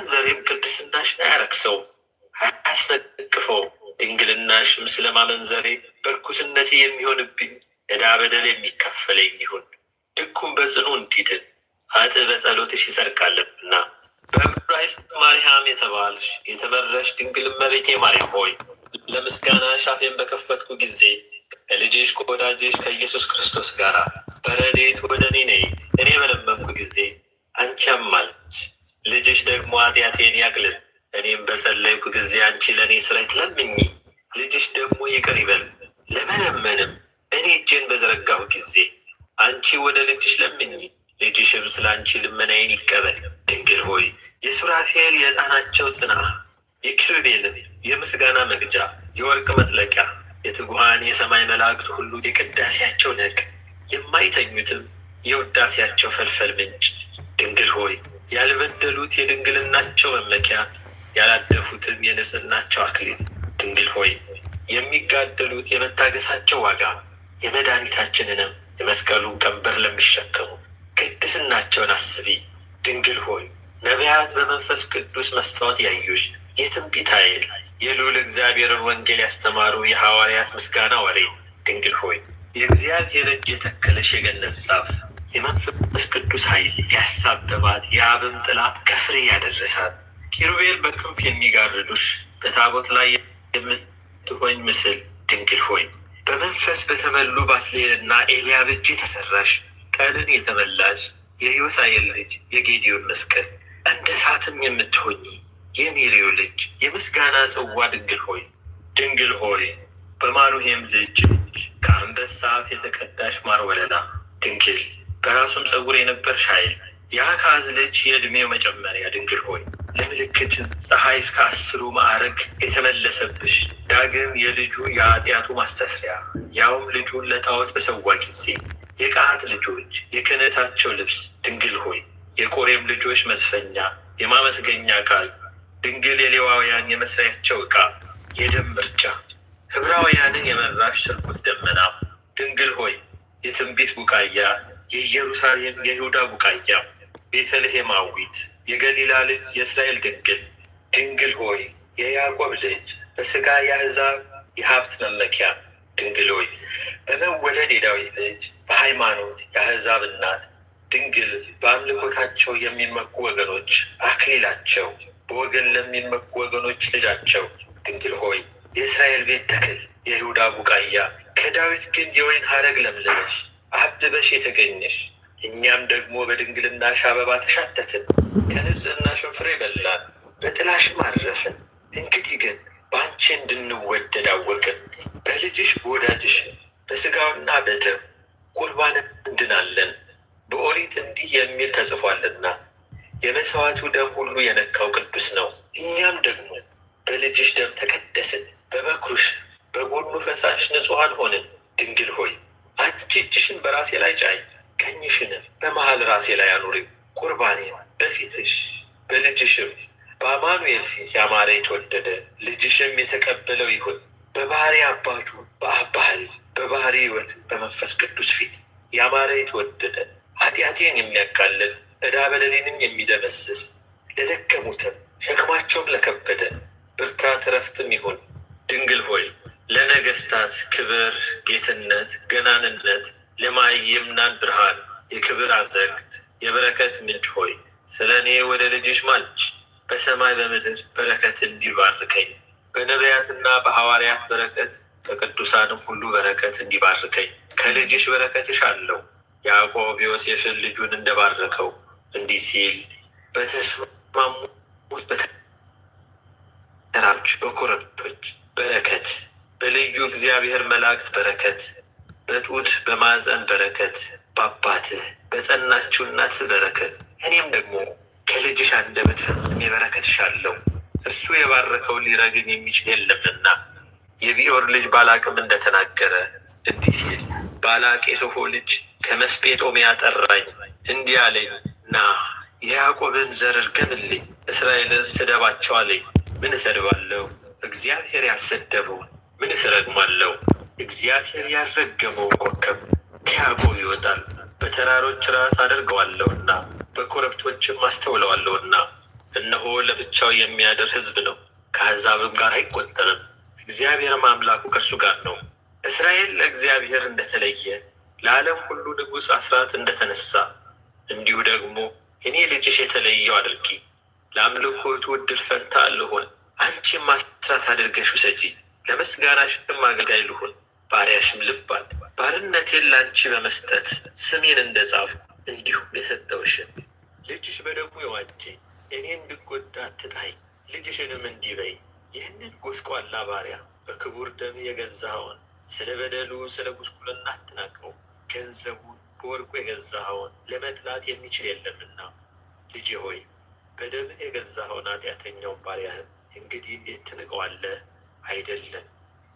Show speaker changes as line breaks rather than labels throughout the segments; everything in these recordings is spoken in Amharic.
ማመንዘሬም ቅድስናሽን አያረክሰውም፣ አያስነቅፈውም። ድንግልናሽም ስለማመንዘሬ በርኩስነቴ የሚሆንብኝ ዕዳ በደል የሚከፈለኝ ይሁን። ድኩም በጽኑ እንዲድን ኃጥእ በጸሎትሽ ይጸድቃልና። በዕብራይስጥ ማርያም የተባልሽ የተመረሽ ድንግል እመቤቴ ማርያም ሆይ ለምስጋናሽ አፌን በከፈትኩ ጊዜ ከልጅሽ ከወዳጅሽ ከኢየሱስ ክርስቶስ ጋር በረድኤት ወደ እኔ ነይ። እኔ በለመንኩ ጊዜ አንቺ አማልጅ፣ ልጅሽ ደግሞ ኃጢአቴን ያቅልል። እኔም በጸለይኩ ጊዜ አንቺ ለእኔ ስረት ለምኚ፣ ልጅሽ ደግሞ ይቅር ይበል። ለመለመንም እኔ እጄን በዘረጋሁ ጊዜ አንቺ ወደ ልጅሽ ለምኚ፣ ልጅሽም ስለ አንቺ ልመናዬን ይቀበል። ድንግል ሆይ የሱራፌል የዕጣናቸው ጽና፣ የኪሩቤልም የምስጋና መግጃ፣ የወርቅ መጥለቂያ፣ የትጉሃን የሰማይ መላእክት ሁሉ የቅዳሴያቸው ነቅ፣ የማይተኙትም የውዳሴያቸው ፈልፈል ምንጭ። ድንግል ሆይ ያልበደሉት የድንግልናቸው መመኪያ፣ ያላደፉትም የንጽህናቸው አክሊል። ድንግል ሆይ የሚጋደሉት የመታገሳቸው ዋጋ፣ የመድኃኒታችንንም የመስቀሉን ቀንበር ለሚሸከሙ ቅድስናቸውን አስቢ። ድንግል ሆይ ነቢያት በመንፈስ ቅዱስ መስታወት ያዩሽ የትንቢት ኃይል፣ የልዑል እግዚአብሔርን ወንጌል ያስተማሩ የሐዋርያት ምስጋና ወሬ። ድንግል ሆይ የእግዚአብሔር እጅ የተከለሽ የገነት ዛፍ፣ የመንፈስ ቅዱስ ኃይል ያሳበባት የአብም ጥላ ከፍሬ ያደረሳት፣ ኪሩቤል በክንፍ የሚጋርዱሽ በታቦት ላይ የምትሆኝ ምስል። ድንግል ሆይ በመንፈስ በተመሉ ባስልኤልና ኤልያብ እጅ የተሰራሽ ጠልን የተመላሽ የዮሳኤል ልጅ የጌዲዮን መስቀል፣ እንደ እሳትም የምትሆኚ የኔሪዮ ልጅ የምስጋና ጽዋ። ድንግል ሆይ ድንግል ሆይ በማኑሄም ልጅ ከአንበሳ አፍ የተቀዳሽ ማር ወለላ። ድንግል በራሱም ጸጉር የነበርሽ ኃይል የአካዝ ልጅ የዕድሜው መጨመሪያ። ድንግል ሆይ ለምልክትም ፀሐይ እስከ 10ሩ ማዕረግ የተመለሰብሽ ዳግም የልጁ የኃጢአቱ ማስተስሪያ፣ ያውም ልጁን ለጣዖት በሰዋ ጊዜ የቀዓት ልጆች የክህነታቸው ልብስ። ድንግል ሆይ የቆሬም ልጆች መዝፈኛ የማመስገኛ ቃል። ድንግል የሌዋውያን የመስሪያቸው ዕቃ የደም ምርጫ፣ ዕብራውያንን የመራሽ ስርጉት ደመና። ድንግል ሆይ የትንቢት ቡቃያ የኢየሩሳሌም የይሁዳ ቡቃያ፣ ቤተልሔማዊት የገሊላ ልጅ የእስራኤል ድንግል። ድንግል ሆይ የያዕቆብ ልጅ በሥጋ የአሕዛብ የሀብት መመኪያ። ድንግል ሆይ በመወለድ የዳዊት ልጅ በሃይማኖት የአሕዛብ እናት። ድንግል በአምልኮታቸው የሚመኩ ወገኖች አክሊላቸው፣ በወገን ለሚመኩ ወገኖች ልጃቸው። ድንግል ሆይ የእስራኤል ቤት ተክል የይሁዳ ቡቃያ፣ ከዳዊት ግን የወይን ሐረግ ለምልመሽ አብበሽ የተገኘሽ። እኛም ደግሞ በድንግልናሽ አበባ ተሻተትን፣ ከንጽሕናሽም ፍሬ በላን፣ በጥላሽም አረፍን። እንግዲህ ግን በአንቺ እንድንወደድ አወቅን፣ በልጅሽ በወዳጅሽ በሥጋውና በደም ቁርባን እንድናለን። በኦሪት እንዲህ የሚል ተጽፏልና የመሥዋዕቱ ደም ሁሉ የነካው ቅዱስ ነው። እኛም ደግሞ በልጅሽ ደም ተቀደስን፣ በበኩርሽ በጎኑ ፈሳሽ ንጹሐን ሆንን። ድንግል ሆይ አንቺ እጅሽን በራሴ ላይ ጫኝ፣ ቀኝሽንም በመሃል ራሴ ላይ አኑሪው። ቁርባኔ በፊትሽ በልጅሽም በአማኑኤል ፊት ያማረ የተወደደ ልጅሽም የተቀበለው ይሁን። በባህሪ አባቱ በአብ ባህሪ በባህሪ ሕይወት በመንፈስ ቅዱስ ፊት ያማረ የተወደደ ኃጢአቴን የሚያቃልል ዕዳ በደሌንም የሚደመስስ ለደከሙትም ሸክማቸውም ለከበደ ብርታት ዕረፍትም ይሁን። ድንግል ሆይ ለነገሥታት ክብር ጌትነት ገናንነት ለማይምናን ብርሃን የክብር አዘግት የበረከት ምንጭ ሆይ ስለ እኔ ወደ ልጅሽ ማልች። በሰማይ በምድር በረከት እንዲባርከኝ በነቢያትና በሐዋርያት በረከት በቅዱሳንም ሁሉ በረከት እንዲባርከኝ ከልጅሽ በረከትሽ አለው። ያዕቆብ ዮሴፍን ልጁን እንደባረከው እንዲህ ሲል በተስማሙት በተራሮች በኮረብቶች በረከት በልዩ እግዚአብሔር መላእክት በረከት በጡት በማዕፀን በረከት በአባትህ በጸናችው እናት በረከት እኔም ደግሞ ከልጅሽ አንደበት ፈጽሜ በረከትሻለሁ። እርሱ የባረከውን ሊረግም የሚችል የለምና። የቢዖር ልጅ ባላቅም እንደተናገረ እንዲህ ሲል ባላቅ የሶፎ ልጅ ከመስጴጦምያ ጠራኝ፣ እንዲህ አለኝ፣ ና የያዕቆብን ዘር እርገምልኝ፣ እስራኤልን ስደባቸው አለኝ። ምን እሰድባለሁ? እግዚአብሔር ያልሰደበውን ምን እረግማለሁ? እግዚአብሔር ያልረገመውን ኮከብ ከያዕቆብ ይወጣል። በተራሮች ራስ አደርገዋለሁና በኮረብቶችም አስተውለዋለሁና። እነሆ እነሆ ለብቻው የሚያድር ሕዝብ ነው፣ ከአሕዛብም ጋር አይቆጠርም። እግዚአብሔርም አምላኩ ከእርሱ ጋር ነው። እስራኤል ለእግዚአብሔር እንደተለየ ለዓለም ሁሉ ንጉሥ አስራት እንደተነሳ እንዲሁ ደግሞ እኔ ልጅሽ የተለየው አድርጊ፣ ለአምልኮቱ ዕድል ፈንታ ልሁን። አንቺም አስራት አድርገሽ ውሰጂ፣ ለምስጋናሽም አገልጋይ ልሁን። ባሪያሽም ልባል ባርነቴን ለአንቺ በመስጠት ስሜን እንደጻፍኩ እንዲሁም የሰጠውሽን ልጅሽ በደሙ የዋጀኝ እኔ እንድጎዳ አትጣይ። ልጅሽንም እንዲህ በይ፣ ይህንን ጎስቋላ ባሪያ በክቡር ደም የገዛኸውን ስለ በደሉ ስለ ጉስቁልና አትናቀው። ገንዘቡን በወርቁ የገዛኸውን ለመጥላት የሚችል የለምና። ልጄ ሆይ በደምህ የገዛኸውን ኃጢአተኛውን ባሪያህን እንግዲህ እንዴት ትንቀዋለህ? አይደለም።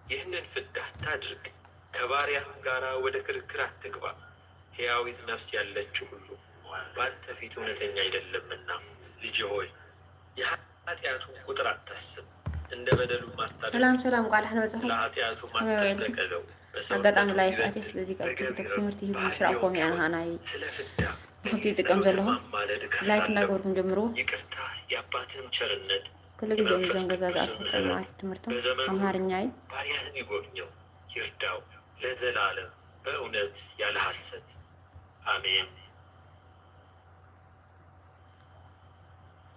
ይህንን ፍዳ አታድርግ። ከባሪያህም ጋር ወደ ክርክር አትግባ። ሕያዊት ነፍስ ያለችው ሁሉ በአንተ ፊት እውነተኛ አይደለምና። ልጄ ሆይ የኃጢአቱን ቁጥር አታስብ፣ እንደ በደሉ ማታደርግ።
ሰላም ቃል አሕና በጽሑ
ለኃጢአቱ ማትበቀለው።
አጋጣሚ ላይ ኣቴ ስለዚ ትምህርቲ ሂቡ ስራ ኮሚ ኣነ ሃናይ ብክልቲ ይጥቀም ዘለኹ ላይክ እናገበርኩም ጀምሩ።
ይቅርታ የአባትህም ቸርነት
ኩሉ ግዜ ብዞም ገዛ ዝኣትኩ ሰማዓት ትምህርቶም ኣምሃርኛ እዩ።
ባሪያህን ይጎብኘው ይርዳው ለዘላለም በእውነት ያለ ሐሰት አሜን።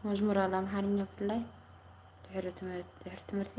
መዝሙር አለ ኣምሓርኛ ብፍላይ ድሕሪ ትምህርቲ